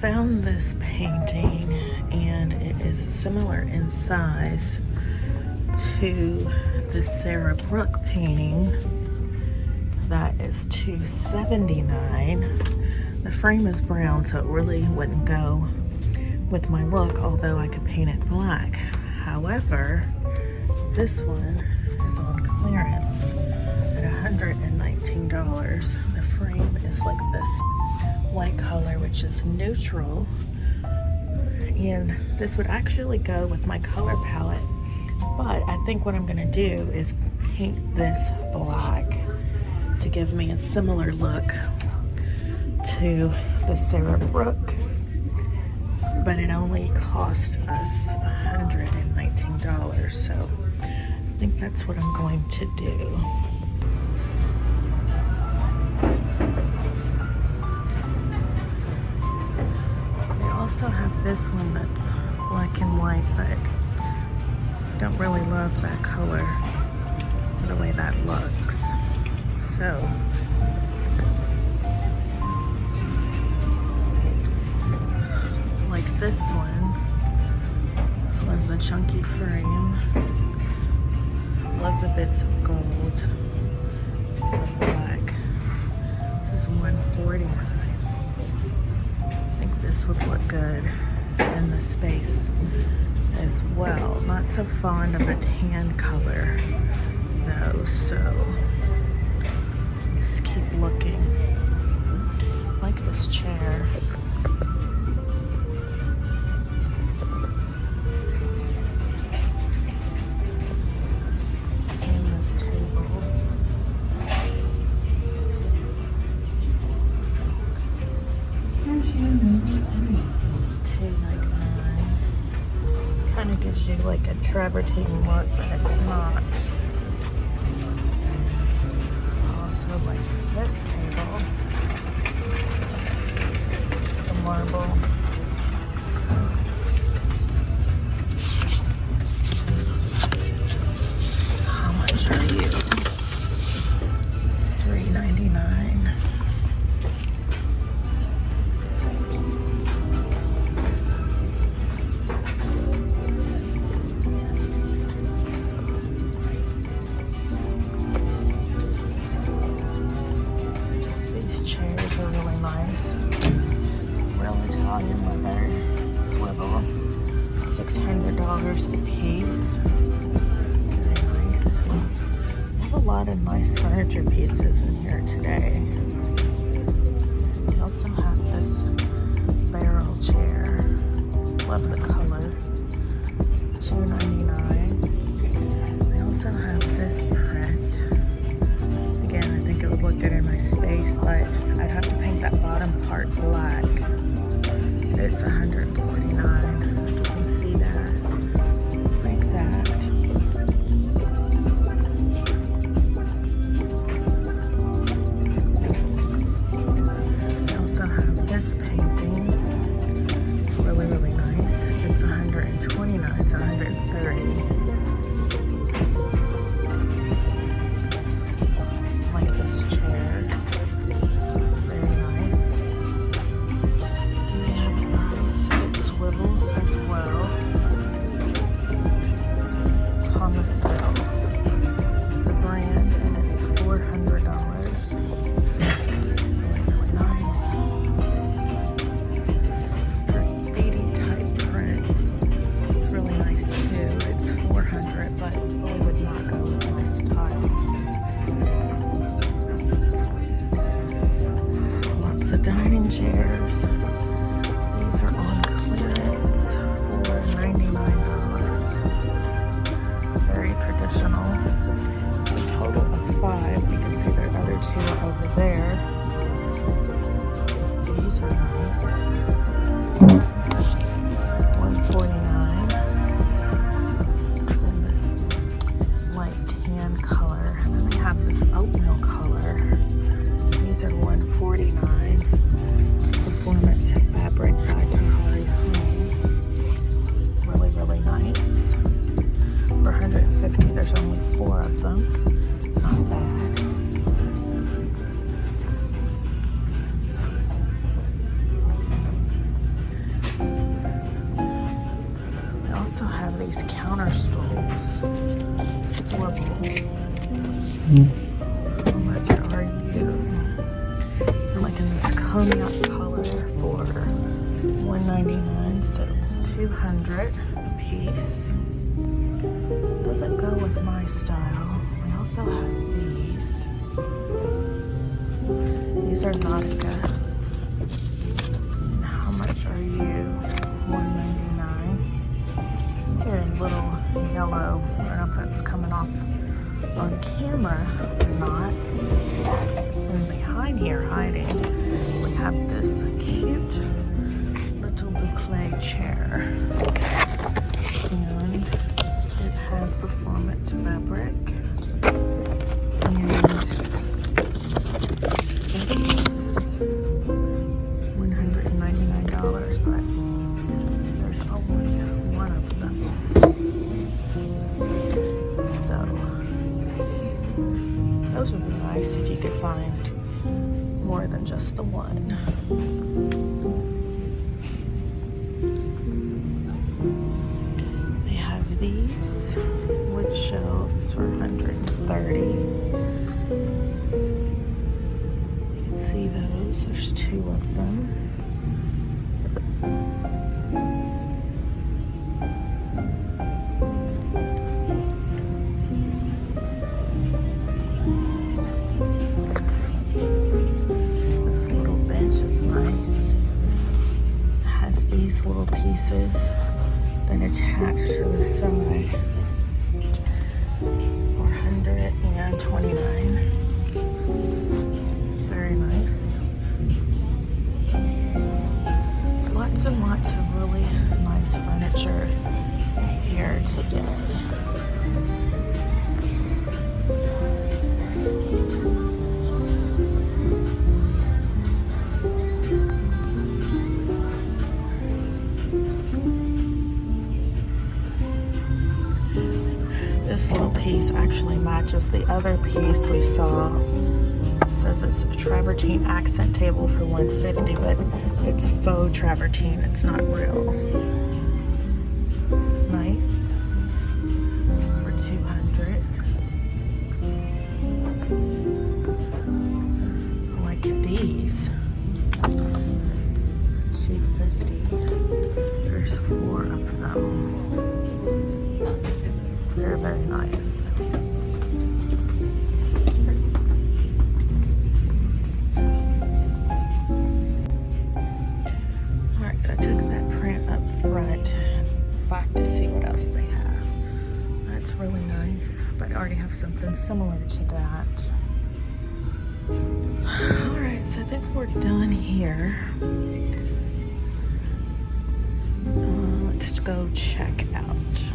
found this painting, and it is similar in size to the Sarah Brooke painting. That is $279. The frame is brown, so it really wouldn't go with my look, although I could paint it black. However, this one is on clearance at $119. The frame is like this white color, which is neutral, and this would actually go with my color palette, but I think what I'm going to do is paint this black to give me a similar look to the Sarah Brooke, but it only cost us $119, so I think that's what I'm going to do. They also have this one that's black and white, but I don't really love that color, the way that looks. So like this one, love the chunky frame, love the bits of gold, the black. This is $149. I think this would look good in the space as well. Not so fond of a tan color though, so just keep looking. I like this chair. And this table. It's $2.99. Kind of gives you like a travertine look, but it's not. Also like this table, the marble. How much are you? It's $3.99. Chairs are really nice. Real Italian leather swivel. $600 a piece. Very nice. They have a lot of nice furniture pieces in here today. They also have this barrel chair. Love the color. $2.99. They also have this print. Again, I think it would look good in my space, but I'd have to paint that bottom part black. It's $149. You can see that, like that. I also have this painting. It's really, really nice. It's $129. It's $130. This chair, very nice. Do we have a price? It swivels as well. Thomasville is the brand, and it's $400. Really, really nice. This graffiti type print. It's really nice too. It's $400, but really would not go with my style. The dining chairs. These are on clearance for $99. Very traditional. It's a total of 5. You can see their other 2 are over there. These are nice. $149. And this light tan color. And then they have this oatmeal color. These are $149. Performance fabric by Decor. Really, really nice. For $150, there's only 4 of them. Not bad. How much are you? I'm like in this cognac color for $1.99, so 200 a piece. Doesn't go with my style. We also have these. These are Nautica. How much are you? $1.99. These are a little yellow. I don't know if that's coming off on camera or not. And behind here, hiding, we have this cute little boucle chair. And it has performance fabric. And it is $199, but there's only one of them. So those would be nice if you could find more than just the one. They have these wood shelves for $130. You can see those. There's two of them. These little pieces then attached to the side for $129. Very nice. Lots and lots of really nice furniture here today. This little piece actually matches the other piece we saw. It says it's a travertine accent table for $150, but it's faux travertine, it's not real. This is nice for $200. I like these. $250. There's 4 of them. They're very nice. Alright, so I took that print up front back to see what else they have. That's really nice, but I already have something similar to that. Alright, so I think we're done here. Let's go check out.